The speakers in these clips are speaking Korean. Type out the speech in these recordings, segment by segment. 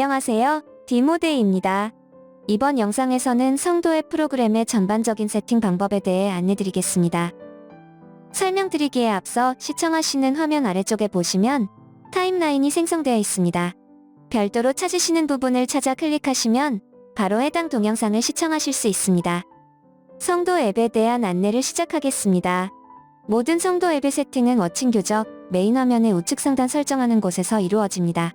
안녕하세요. 디모데이입니다. 이번 영상에서는 성도 앱 프로그램의 전반적인 세팅 방법에 대해 안내드리겠습니다. 설명드리기에 앞서 시청하시는 화면 아래쪽에 보시면 타임라인이 생성되어 있습니다. 별도로 찾으시는 부분을 찾아 클릭하시면 바로 해당 동영상을 시청하실 수 있습니다. 성도 앱에 대한 안내를 시작하겠습니다. 모든 성도 앱의 세팅은 워칭 교적, 메인 화면의 우측 상단 설정하는 곳에서 이루어집니다.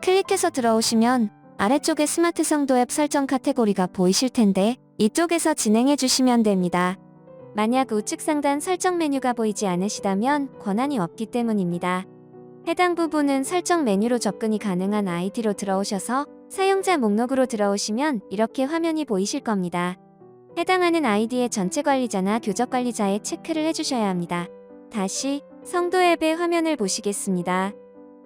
클릭해서 들어오시면 아래쪽에 스마트 성도 앱 설정 카테고리가 보이실 텐데 이쪽에서 진행해 주시면 됩니다. 만약 우측 상단 설정 메뉴가 보이지 않으시다면 권한이 없기 때문입니다. 해당 부분은 설정 메뉴로 접근이 가능한 아이디로 들어오셔서 사용자 목록으로 들어오시면 이렇게 화면이 보이실 겁니다. 해당하는 아이디의 전체 관리자나 교적 관리자에 체크를 해주셔야 합니다. 다시 성도 앱의 화면을 보시겠습니다.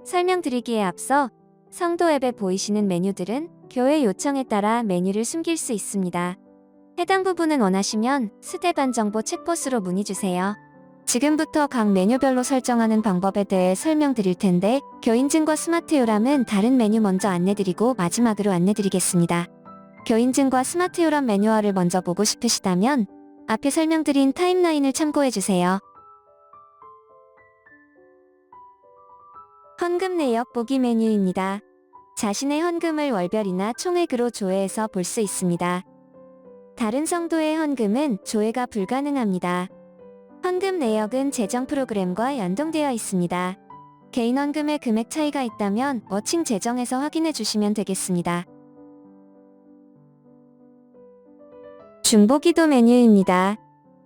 설명드리기에 앞서 성도 앱에 보이시는 메뉴들은 교회 요청에 따라 메뉴를 숨길 수 있습니다. 해당 부분은 원하시면 스텝 정보 책봇으로 문의주세요. 지금부터 각 메뉴별로 설정하는 방법에 대해 설명드릴 텐데 교인증과 스마트 요람은 다른 메뉴 먼저 안내드리고 마지막으로 안내드리겠습니다. 교인증과 스마트 요람 매뉴얼을 먼저 보고 싶으시다면 앞에 설명드린 타임라인을 참고해주세요. 헌금 내역 보기 메뉴입니다. 자신의 헌금을 월별이나 총액으로 조회해서 볼 수 있습니다. 다른 성도의 헌금은 조회가 불가능합니다. 헌금 내역은 재정 프로그램과 연동되어 있습니다. 개인 헌금의 금액 차이가 있다면 워칭 재정에서 확인해 주시면 되겠습니다. 중보기도 메뉴입니다.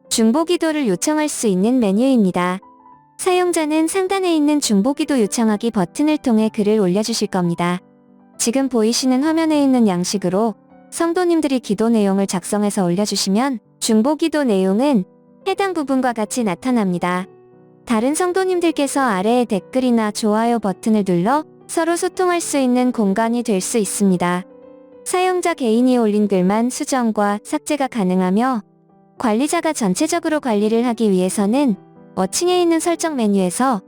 중보기도를 요청할 수 있는 메뉴입니다. 사용자는 상단에 있는 중보기도 요청하기 버튼을 통해 글을 올려주실 겁니다. 지금 보이시는 화면에 있는 양식으로 성도님들이 기도 내용을 작성해서 올려주시면 중보기도 내용은 해당 부분과 같이 나타납니다. 다른 성도님들께서 아래에 댓글이나 좋아요 버튼을 눌러 서로 소통할 수 있는 공간이 될 수 있습니다. 사용자 개인이 올린 글만 수정과 삭제가 가능하며 관리자가 전체적으로 관리를 하기 위해서는 워칭에 있는 설정 메뉴에서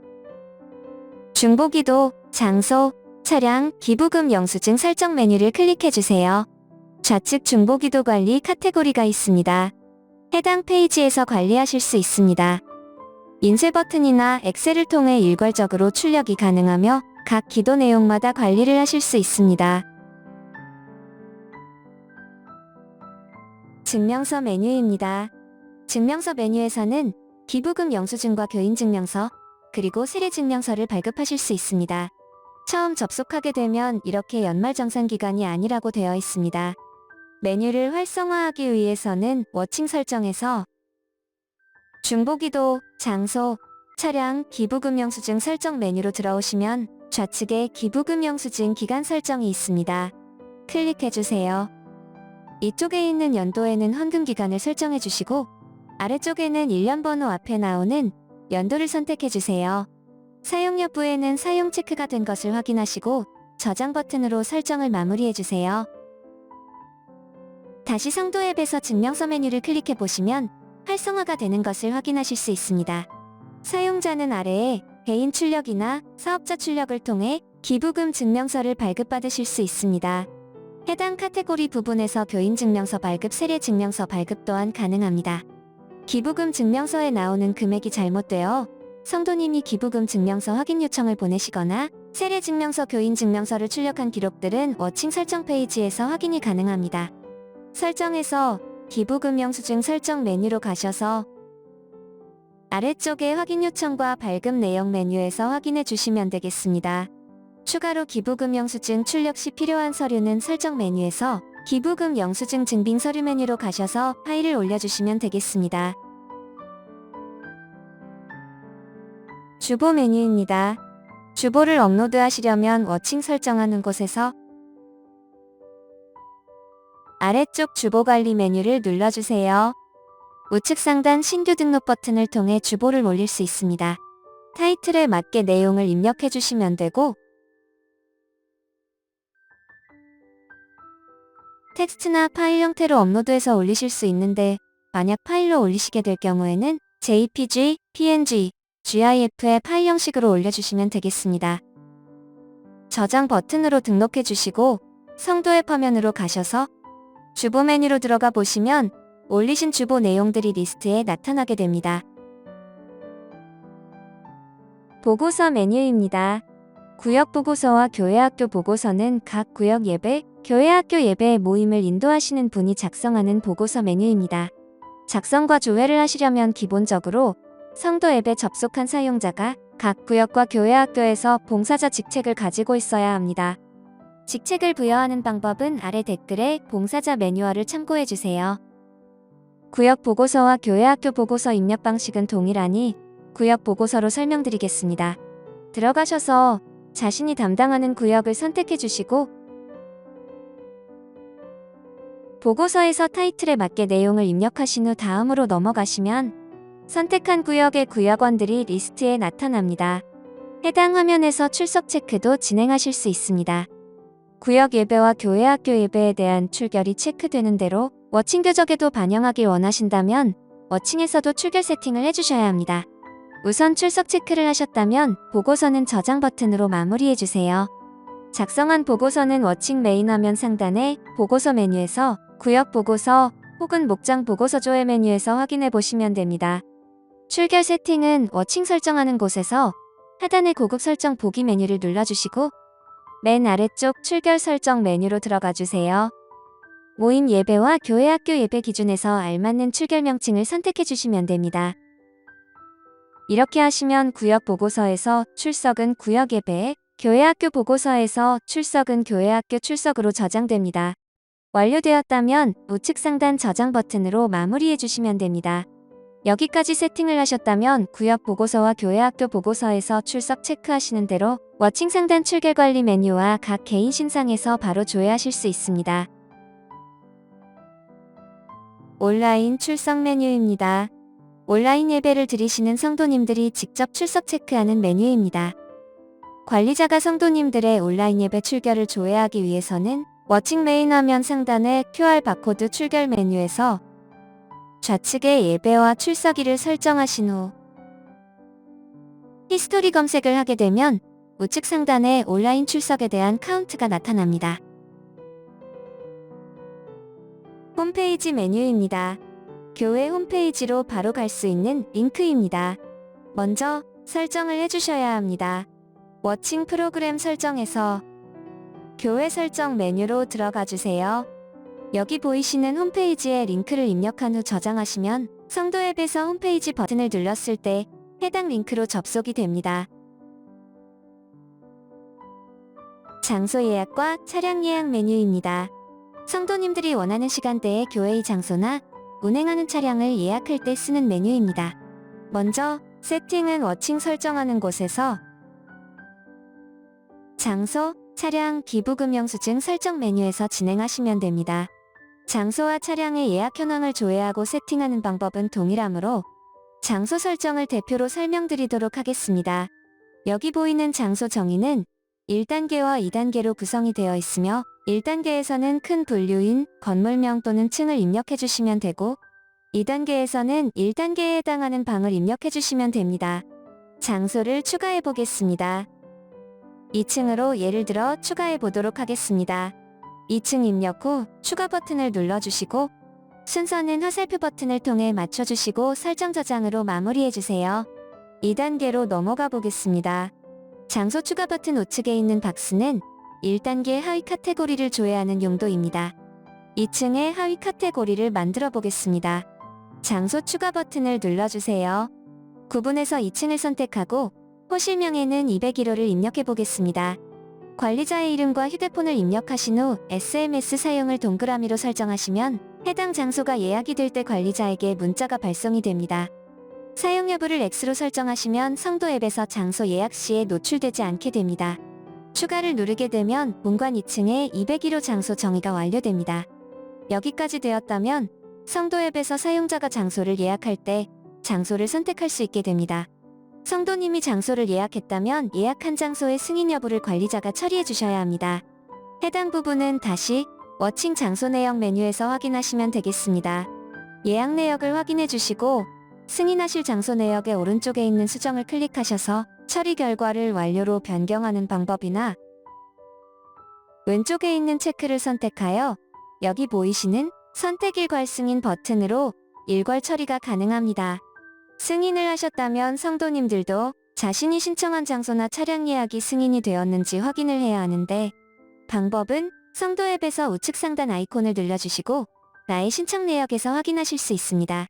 중보기도, 장소, 차량, 기부금 영수증 설정 메뉴를 클릭해주세요. 좌측 중보기도 관리 카테고리가 있습니다. 해당 페이지에서 관리하실 수 있습니다. 인쇄 버튼이나 엑셀을 통해 일괄적으로 출력이 가능하며 각 기도 내용마다 관리를 하실 수 있습니다. 증명서 메뉴입니다. 증명서 메뉴에서는 기부금 영수증과 교인증명서, 그리고 세례증명서를 발급하실 수 있습니다. 처음 접속하게 되면 이렇게 연말정산기간이 아니라고 되어 있습니다. 메뉴를 활성화하기 위해서는 워칭 설정에서 중보기도, 장소, 차량, 기부금 영수증 설정 메뉴로 들어오시면 좌측에 기부금 영수증 기간 설정이 있습니다. 클릭해주세요. 이쪽에 있는 연도에는 헌금 기간을 설정해 주시고 아래쪽에는 1년 번호 앞에 나오는 연도를 선택해 주세요. 사용 여부에는 사용 체크가 된 것을 확인하시고 저장 버튼으로 설정을 마무리해 주세요. 다시 성도 앱에서 증명서 메뉴를 클릭해 보시면 활성화가 되는 것을 확인하실 수 있습니다. 사용자는 아래에 개인 출력이나 사업자 출력을 통해 기부금 증명서를 발급받으실 수 있습니다. 해당 카테고리 부분에서 교인 증명서 발급, 세례 증명서 발급 또한 가능합니다. 기부금 증명서에 나오는 금액이 잘못되어 성도님이 기부금 증명서 확인 요청을 보내시거나 세례 증명서, 교인 증명서를 출력한 기록들은 워칭 설정 페이지에서 확인이 가능합니다. 설정에서 기부금 영수증 설정 메뉴로 가셔서 아래쪽에 확인 요청과 발급 내역 메뉴에서 확인해 주시면 되겠습니다. 추가로 기부금 영수증 출력 시 필요한 서류는 설정 메뉴에서 기부금 영수증 증빙 서류 메뉴로 가셔서 파일을 올려주시면 되겠습니다. 주보 메뉴입니다. 주보를 업로드하시려면 워칭 설정하는 곳에서 아래쪽 주보 관리 메뉴를 눌러주세요. 우측 상단 신규 등록 버튼을 통해 주보를 올릴 수 있습니다. 타이틀에 맞게 내용을 입력해 주시면 되고 텍스트나 파일 형태로 업로드해서 올리실 수 있는데 만약 파일로 올리시게 될 경우에는 JPG, PNG, GIF의 파일 형식으로 올려주시면 되겠습니다. 저장 버튼으로 등록해 주시고 성도 앱 화면으로 가셔서 주보 메뉴로 들어가 보시면 올리신 주보 내용들이 리스트에 나타나게 됩니다. 보고서 메뉴입니다. 구역 보고서와 교회학교 보고서는 각 구역 예배, 교회학교 예배의 모임을 인도하시는 분이 작성하는 보고서 메뉴입니다. 작성과 조회를 하시려면 기본적으로 성도 앱에 접속한 사용자가 각 구역과 교회학교에서 봉사자 직책을 가지고 있어야 합니다. 직책을 부여하는 방법은 아래 댓글에 봉사자 매뉴얼을 참고해주세요. 구역 보고서와 교회학교 보고서 입력 방식은 동일하니 구역 보고서로 설명드리겠습니다. 들어가셔서 자신이 담당하는 구역을 선택해주시고 보고서에서 타이틀에 맞게 내용을 입력하신 후 다음으로 넘어가시면 선택한 구역의 구역원들이 리스트에 나타납니다. 해당 화면에서 출석 체크도 진행하실 수 있습니다. 구역 예배와 교회학교 예배에 대한 출결이 체크되는 대로 워칭 궤적에도 반영하길 원하신다면 워칭에서도 출결 세팅을 해주셔야 합니다. 우선 출석 체크를 하셨다면 보고서는 저장 버튼으로 마무리해주세요. 작성한 보고서는 워칭 메인 화면 상단의 보고서 메뉴에서 구역 보고서 혹은 목장 보고서 조회 메뉴에서 확인해 보시면 됩니다. 출결 세팅은 워칭 설정하는 곳에서 하단의 고급 설정 보기 메뉴를 눌러주시고 맨 아래쪽 출결 설정 메뉴로 들어가 주세요. 모임 예배와 교회학교 예배 기준에서 알맞는 출결 명칭을 선택해 주시면 됩니다. 이렇게 하시면 구역 보고서에서 출석은 구역 예배, 교회학교 보고서에서 출석은 교회학교 출석으로 저장됩니다. 완료되었다면 우측 상단 저장 버튼으로 마무리해 주시면 됩니다. 여기까지 세팅을 하셨다면 구역 보고서와 교회학교 보고서에서 출석 체크하시는 대로 워칭 상단 출결 관리 메뉴와 각 개인 신상에서 바로 조회하실 수 있습니다. 온라인 출석 메뉴입니다. 온라인 예배를 드리시는 성도님들이 직접 출석 체크하는 메뉴입니다. 관리자가 성도님들의 온라인 예배 출결을 조회하기 위해서는 워칭 메인 화면 상단의 QR 바코드 출결 메뉴에서 좌측에 예배와 출석일을 설정하신 후 히스토리 검색을 하게 되면 우측 상단에 온라인 출석에 대한 카운트가 나타납니다. 홈페이지 메뉴입니다. 교회 홈페이지로 바로 갈 수 있는 링크입니다. 먼저 설정을 해주셔야 합니다. 워칭 프로그램 설정에서 교회 설정 메뉴로 들어가 주세요. 여기 보이시는 홈페이지에 링크를 입력한 후 저장하시면 성도 앱에서 홈페이지 버튼을 눌렀을 때 해당 링크로 접속이 됩니다. 장소 예약과 차량 예약 메뉴입니다. 성도님들이 원하는 시간대에 교회의 장소나 운행하는 차량을 예약할 때 쓰는 메뉴입니다. 먼저 세팅은 워칭 설정하는 곳에서 장소, 차량, 기부금영수증 설정 메뉴에서 진행하시면 됩니다. 장소와 차량의 예약 현황을 조회하고 세팅하는 방법은 동일하므로 장소 설정을 대표로 설명드리도록 하겠습니다. 여기 보이는 장소 정의는 1단계와 2단계로 구성이 되어 있으며 1단계에서는 큰 분류인 건물명 또는 층을 입력해 주시면 되고 2단계에서는 1단계에 해당하는 방을 입력해 주시면 됩니다. 장소를 추가해 보겠습니다. 2층으로 예를 들어 추가해 보도록 하겠습니다. 2층 입력 후 추가 버튼을 눌러주시고 순서는 화살표 버튼을 통해 맞춰주시고 설정 저장으로 마무리해주세요. 2단계로 넘어가 보겠습니다. 장소 추가 버튼 우측에 있는 박스는 1단계 하위 카테고리를 조회하는 용도입니다. 2층의 하위 카테고리를 만들어 보겠습니다. 장소 추가 버튼을 눌러주세요. 구분해서 2층을 선택하고 호실명에는 201호를 입력해 보겠습니다. 관리자의 이름과 휴대폰을 입력하신 후 SMS 사용을 동그라미로 설정하시면 해당 장소가 예약이 될 때 관리자에게 문자가 발송이 됩니다. 사용 여부를 X로 설정하시면 성도 앱에서 장소 예약 시에 노출되지 않게 됩니다. 추가를 누르게 되면 본관 2층에 201호 장소 정의가 완료됩니다. 여기까지 되었다면 성도 앱에서 사용자가 장소를 예약할 때 장소를 선택할 수 있게 됩니다. 성도님이 장소를 예약했다면 예약한 장소의 승인 여부를 관리자가 처리해 주셔야 합니다. 해당 부분은 다시 워칭 장소 내역 메뉴에서 확인하시면 되겠습니다. 예약 내역을 확인해 주시고 승인하실 장소 내역의 오른쪽에 있는 수정을 클릭하셔서 처리 결과를 완료로 변경하는 방법이나 왼쪽에 있는 체크를 선택하여 여기 보이시는 선택 일괄 승인 버튼으로 일괄 처리가 가능합니다. 승인을 하셨다면 성도님들도 자신이 신청한 장소나 차량 예약이 승인이 되었는지 확인을 해야 하는데, 방법은 성도 앱에서 우측 상단 아이콘을 눌러주시고 나의 신청 내역에서 확인하실 수 있습니다.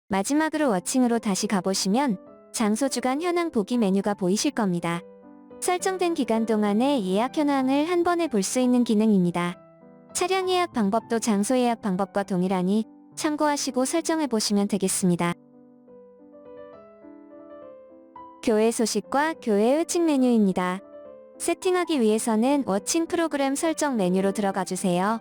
마지막으로 워칭으로 다시 가보시면 장소 주간 현황 보기 메뉴가 보이실 겁니다. 설정된 기간 동안의 예약 현황을 한 번에 볼 수 있는 기능입니다. 차량 예약 방법도 장소 예약 방법과 동일하니 참고하시고 설정해 보시면 되겠습니다. 교회 소식과 교회 의칙 메뉴입니다. 세팅하기 위해서는 워칭 프로그램 설정 메뉴로 들어가 주세요.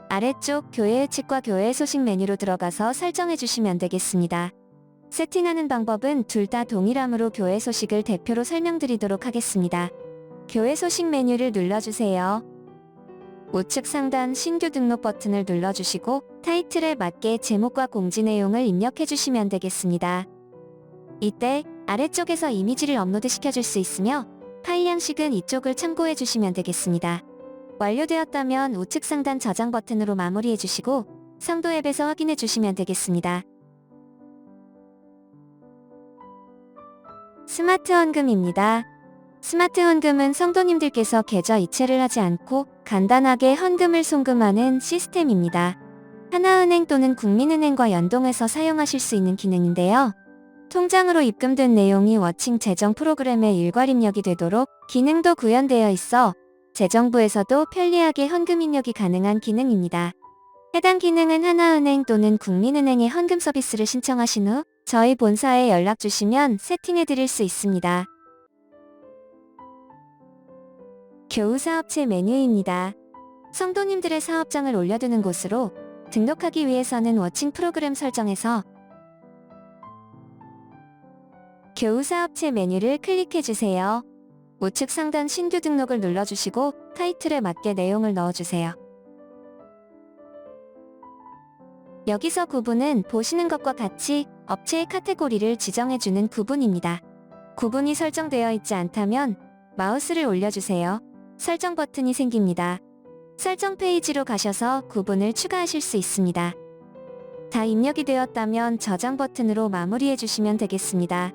아래쪽 교회 의칙과 교회 소식 메뉴로 들어가서 설정해 주시면 되겠습니다. 세팅하는 방법은 둘 다 동일하므로 교회 소식을 대표로 설명드리도록 하겠습니다. 교회 소식 메뉴를 눌러주세요. 우측 상단 신규 등록 버튼을 눌러주시고 타이틀에 맞게 제목과 공지 내용을 입력해 주시면 되겠습니다. 이때 아래쪽에서 이미지를 업로드 시켜줄 수 있으며 파일 양식은 이쪽을 참고해 주시면 되겠습니다. 완료되었다면 우측 상단 저장 버튼으로 마무리해 주시고 성도 앱에서 확인해 주시면 되겠습니다. 스마트 헌금입니다. 스마트 헌금은 성도님들께서 계좌 이체를 하지 않고 간단하게 헌금을 송금하는 시스템입니다. 하나은행 또는 국민은행과 연동해서 사용하실 수 있는 기능인데요. 통장으로 입금된 내용이 워칭 재정 프로그램에 일괄 입력이 되도록 기능도 구현되어 있어 재정부에서도 편리하게 헌금 입력이 가능한 기능입니다. 해당 기능은 하나은행 또는 국민은행의 헌금 서비스를 신청하신 후 저희 본사에 연락 주시면 세팅해 드릴 수 있습니다. 교우사업체 메뉴입니다. 성도님들의 사업장을 올려두는 곳으로 등록하기 위해서는 워칭 프로그램 설정에서 교우사업체 메뉴를 클릭해 주세요. 우측 상단 신규 등록을 눌러주시고 타이틀에 맞게 내용을 넣어주세요. 여기서 구분은 보시는 것과 같이 업체의 카테고리를 지정해주는 구분입니다. 구분이 설정되어 있지 않다면 마우스를 올려주세요. 설정 버튼이 생깁니다. 설정 페이지로 가셔서 구분을 추가하실 수 있습니다. 다 입력이 되었다면 저장 버튼으로 마무리해 주시면 되겠습니다.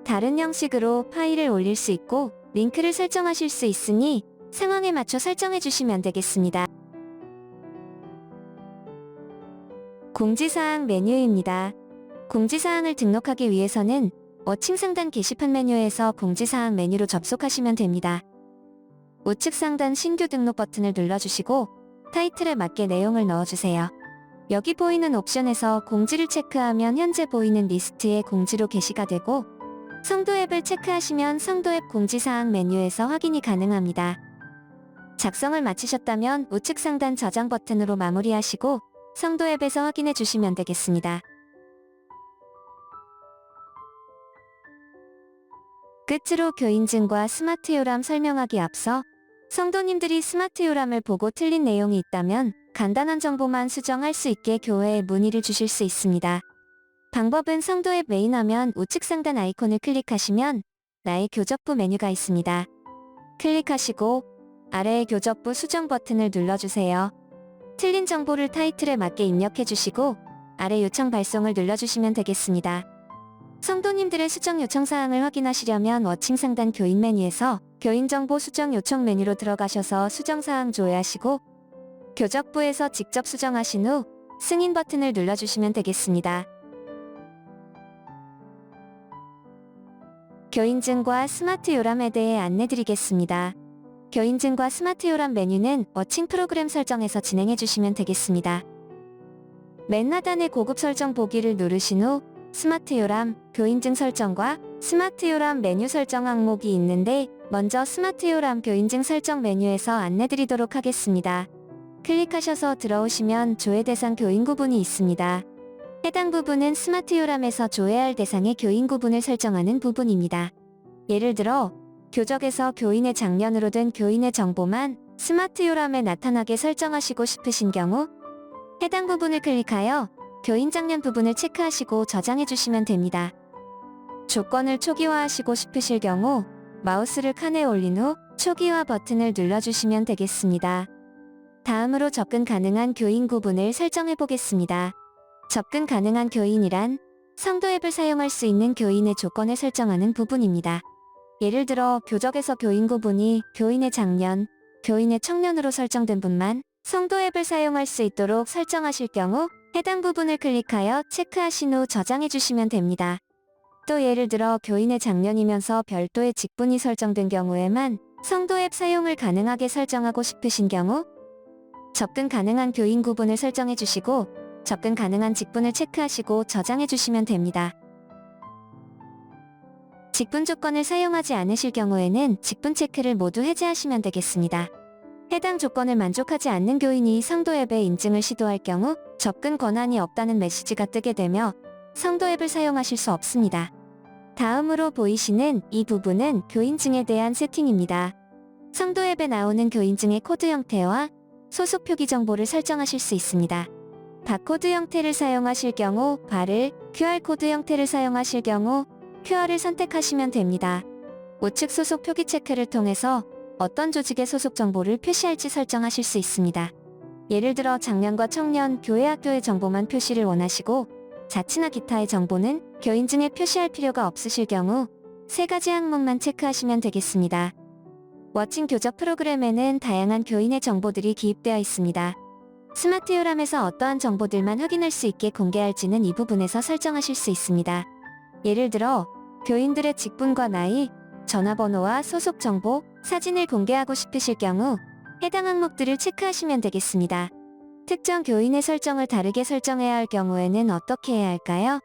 다른 형식으로 파일을 올릴 수 있고 링크를 설정하실 수 있으니 상황에 맞춰 설정해 주시면 되겠습니다. 공지사항 메뉴입니다. 공지사항을 등록하기 위해서는 워칭 상단 게시판 메뉴에서 공지사항 메뉴로 접속하시면 됩니다. 우측 상단 신규 등록 버튼을 눌러주시고 타이틀에 맞게 내용을 넣어주세요. 여기 보이는 옵션에서 공지를 체크하면 현재 보이는 리스트에 공지로 게시가 되고 성도 앱을 체크하시면 성도 앱 공지사항 메뉴에서 확인이 가능합니다. 작성을 마치셨다면 우측 상단 저장 버튼으로 마무리하시고 성도 앱에서 확인해 주시면 되겠습니다. 끝으로 교인증과 스마트 요람 설명하기 앞서 성도님들이 스마트 요람을 보고 틀린 내용이 있다면 간단한 정보만 수정할 수 있게 교회에 문의를 주실 수 있습니다. 방법은 성도 앱 메인 화면 우측 상단 아이콘을 클릭하시면 나의 교적부 메뉴가 있습니다. 클릭하시고 아래의 교적부 수정 버튼을 눌러주세요. 틀린 정보를 타이틀에 맞게 입력해 주시고 아래 요청 발송을 눌러주시면 되겠습니다. 성도님들의 수정 요청 사항을 확인하시려면 워칭 상단 교인 메뉴에서 교인 정보 수정 요청 메뉴로 들어가셔서 수정 사항 조회하시고 교적부에서 직접 수정하신 후 승인 버튼을 눌러주시면 되겠습니다. 교인증과 스마트 요람에 대해 안내드리겠습니다. 교인증과 스마트 요람 메뉴는 워칭 프로그램 설정에서 진행해 주시면 되겠습니다. 맨 하단의 고급 설정 보기를 누르신 후 스마트 요람, 교인증 설정과 스마트 요람 메뉴 설정 항목이 있는데 먼저 스마트 요람 교인증 설정 메뉴에서 안내드리도록 하겠습니다. 클릭하셔서 들어오시면 조회 대상 교인 구분이 있습니다. 해당 부분은 스마트 요람에서 조회할 대상의 교인 구분을 설정하는 부분입니다. 예를 들어 교적에서 교인의 장년으로 된 교인의 정보만 스마트 요람에 나타나게 설정하시고 싶으신 경우 해당 부분을 클릭하여 교인 장년 부분을 체크하시고 저장해 주시면 됩니다. 조건을 초기화하시고 싶으실 경우 마우스를 칸에 올린 후 초기화 버튼을 눌러주시면 되겠습니다. 다음으로 접근 가능한 교인 구분을 설정해 보겠습니다. 접근 가능한 교인이란 성도 앱을 사용할 수 있는 교인의 조건을 설정하는 부분입니다. 예를 들어 교적에서 교인 구분이 교인의 장년, 교인의 청년으로 설정된 분만 성도 앱을 사용할 수 있도록 설정하실 경우 해당 부분을 클릭하여 체크하신 후 저장해 주시면 됩니다. 또 예를 들어 교인의 장년이면서 별도의 직분이 설정된 경우에만 성도 앱 사용을 가능하게 설정하고 싶으신 경우 접근 가능한 교인 구분을 설정해 주시고 접근 가능한 직분을 체크하시고 저장해 주시면 됩니다. 직분 조건을 사용하지 않으실 경우에는 직분 체크를 모두 해제하시면 되겠습니다. 해당 조건을 만족하지 않는 교인이 성도 앱의 인증을 시도할 경우 접근 권한이 없다는 메시지가 뜨게 되며 성도 앱을 사용하실 수 없습니다. 다음으로 보이시는 이 부분은 교인증에 대한 세팅입니다. 성도 앱에 나오는 교인증의 코드 형태와 소속 표기 정보를 설정하실 수 있습니다. 바코드 형태를 사용하실 경우 바를, QR코드 형태를 사용하실 경우 QR을 선택하시면 됩니다. 우측 소속 표기 체크를 통해서 어떤 조직의 소속 정보를 표시할지 설정하실 수 있습니다. 예를 들어 장년과 청년, 교회 학교의 정보만 표시를 원하시고 자치나 기타의 정보는 교인증에 표시할 필요가 없으실 경우 세 가지 항목만 체크하시면 되겠습니다. 워칭 교적 프로그램에는 다양한 교인의 정보들이 기입되어 있습니다. 스마트 요람에서 어떠한 정보들만 확인할 수 있게 공개할지는 이 부분에서 설정하실 수 있습니다. 예를 들어 교인들의 직분과 나이, 전화번호와 소속 정보, 사진을 공개하고 싶으실 경우 해당 항목들을 체크하시면 되겠습니다. 특정 교인의 설정을 다르게 설정해야 할 경우에는 어떻게 해야 할까요?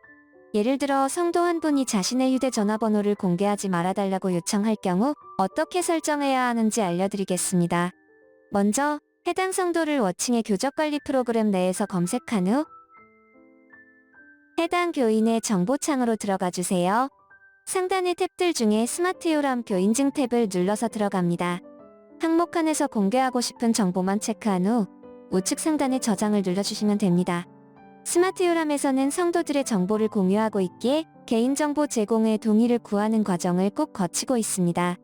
예를 들어 성도 한 분이 자신의 휴대전화번호를 공개하지 말아달라고 요청할 경우 어떻게 설정해야 하는지 알려드리겠습니다. 먼저 해당 성도를 워칭의 교적관리 프로그램 내에서 검색한 후 해당 교인의 정보창으로 들어가 주세요. 상단의 탭들 중에 스마트 요람 교인증 탭을 눌러서 들어갑니다. 항목 칸에서 공개하고 싶은 정보만 체크한 후 우측 상단의 저장을 눌러주시면 됩니다. 스마트 요람에서는 성도들의 정보를 공유하고 있기에 개인정보 제공의 동의를 구하는 과정을 꼭 거치고 있습니다.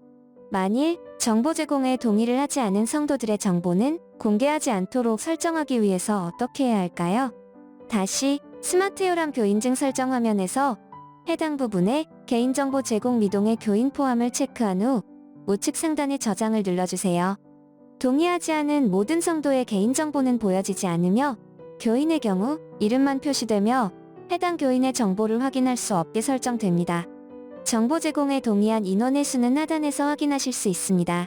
만일 정보 제공에 동의를 하지 않은 성도들의 정보는 공개하지 않도록 설정하기 위해서 어떻게 해야 할까요? 다시 스마트 요람 교인증 설정 화면에서 해당 부분에 개인정보 제공 미동의 교인 포함을 체크한 후 우측 상단의 저장을 눌러주세요. 동의하지 않은 모든 성도의 개인정보는 보여지지 않으며 교인의 경우 이름만 표시되며 해당 교인의 정보를 확인할 수 없게 설정됩니다. 정보 제공에 동의한 인원의 수는 하단에서 확인하실 수 있습니다.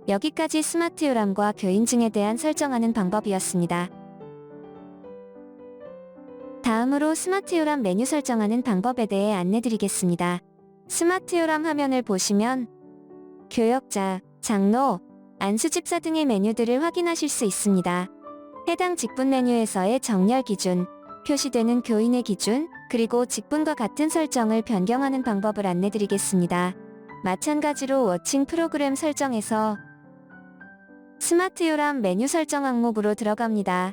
여기까지 스마트 요람과 교인증에 대한 설정하는 방법이었습니다. 다음으로 스마트 요람 메뉴 설정하는 방법에 대해 안내드리겠습니다. 스마트 요람 화면을 보시면 교역자, 장로, 안수집사 등의 메뉴들을 확인하실 수 있습니다. 해당 직분 메뉴에서의 정렬 기준, 표시되는 교인의 기준, 그리고 직분과 같은 설정을 변경하는 방법을 안내드리겠습니다. 마찬가지로 워칭 프로그램 설정에서 스마트 요람 메뉴 설정 항목으로 들어갑니다.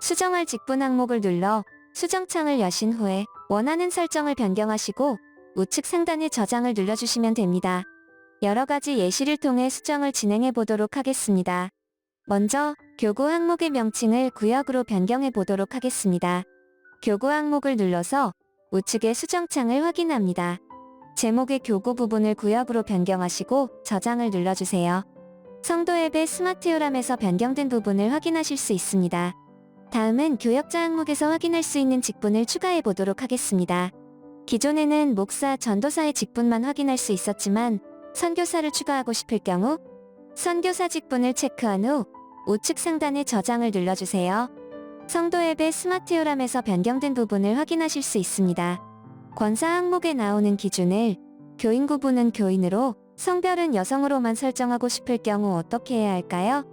수정할 직분 항목을 눌러 수정창을 여신 후에 원하는 설정을 변경하시고 우측 상단의 저장을 눌러주시면 됩니다. 여러가지 예시를 통해 수정을 진행해 보도록 하겠습니다. 먼저 교구 항목의 명칭을 구역으로 변경해 보도록 하겠습니다. 교구 항목을 눌러서 우측의 수정창을 확인합니다. 제목의 교구 부분을 구역으로 변경하시고 저장을 눌러주세요. 성도 앱의 스마트 요람에서 변경된 부분을 확인하실 수 있습니다. 다음은 교역자 항목에서 확인할 수 있는 직분을 추가해 보도록 하겠습니다. 기존에는 목사, 전도사의 직분만 확인할 수 있었지만 선교사를 추가하고 싶을 경우 선교사 직분을 체크한 후 우측 상단의 저장을 눌러주세요. 성도 앱의 스마트 요람에서 변경된 부분을 확인하실 수 있습니다. 권사 항목에 나오는 기준을 교인 구분은 교인으로, 성별은 여성으로만 설정하고 싶을 경우 어떻게 해야 할까요?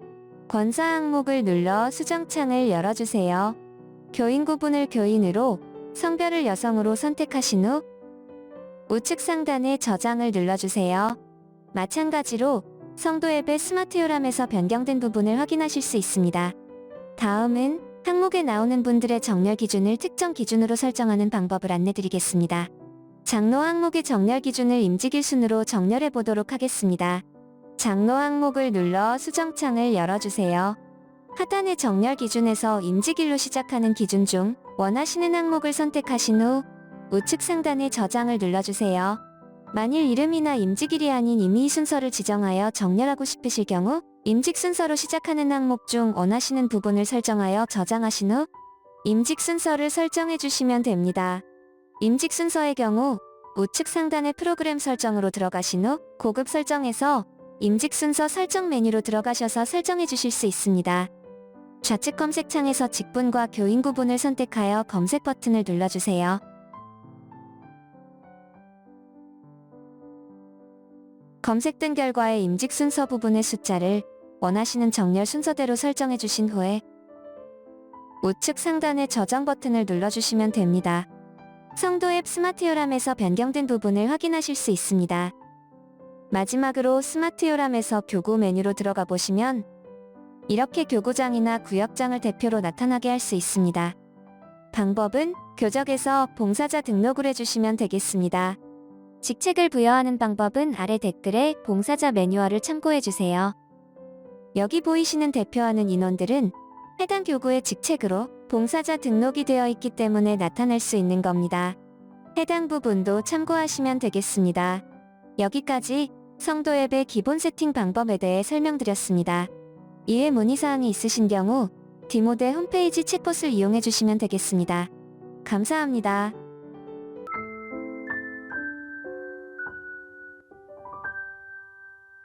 권사 항목을 눌러 수정창을 열어주세요. 교인 구분을 교인으로, 성별을 여성으로 선택하신 후 우측 상단의 저장을 눌러주세요. 마찬가지로 성도 앱의 스마트 요람에서 변경된 부분을 확인하실 수 있습니다. 다음은 항목에 나오는 분들의 정렬 기준을 특정 기준으로 설정하는 방법을 안내드리겠습니다. 장로 항목의 정렬 기준을 임직일 순으로 정렬해 보도록 하겠습니다. 장로 항목을 눌러 수정창을 열어주세요. 하단의 정렬 기준에서 임직일로 시작하는 기준 중 원하시는 항목을 선택하신 후 우측 상단의 저장을 눌러주세요. 만일 이름이나 임직일이 아닌 임의 순서를 지정하여 정렬하고 싶으실 경우 임직 순서로 시작하는 항목 중 원하시는 부분을 설정하여 저장하신 후 임직 순서를 설정해 주시면 됩니다. 임직 순서의 경우 우측 상단의 프로그램 설정으로 들어가신 후 고급 설정에서 임직 순서 설정 메뉴로 들어가셔서 설정해 주실 수 있습니다. 좌측 검색창에서 직분과 교인 구분을 선택하여 검색 버튼을 눌러주세요. 검색된 결과의 임직 순서 부분의 숫자를 원하시는 정렬 순서대로 설정해 주신 후에 우측 상단의 저장 버튼을 눌러주시면 됩니다. 성도 앱 스마트 요람에서 변경된 부분을 확인하실 수 있습니다. 마지막으로 스마트 요람에서 교구 메뉴로 들어가 보시면 이렇게 교구장이나 구역장을 대표로 나타나게 할 수 있습니다. 방법은 교적에서 봉사자 등록을 해주시면 되겠습니다. 직책을 부여하는 방법은 아래 댓글에 봉사자 매뉴얼을 참고해주세요. 여기 보이시는 대표하는 인원들은 해당 교구의 직책으로 봉사자 등록이 되어 있기 때문에 나타낼 수 있는 겁니다. 해당 부분도 참고하시면 되겠습니다. 여기까지 성도 앱의 기본 세팅 방법에 대해 설명드렸습니다. 이외 문의사항이 있으신 경우 디모데 홈페이지 챗봇을 이용해 주시면 되겠습니다. 감사합니다.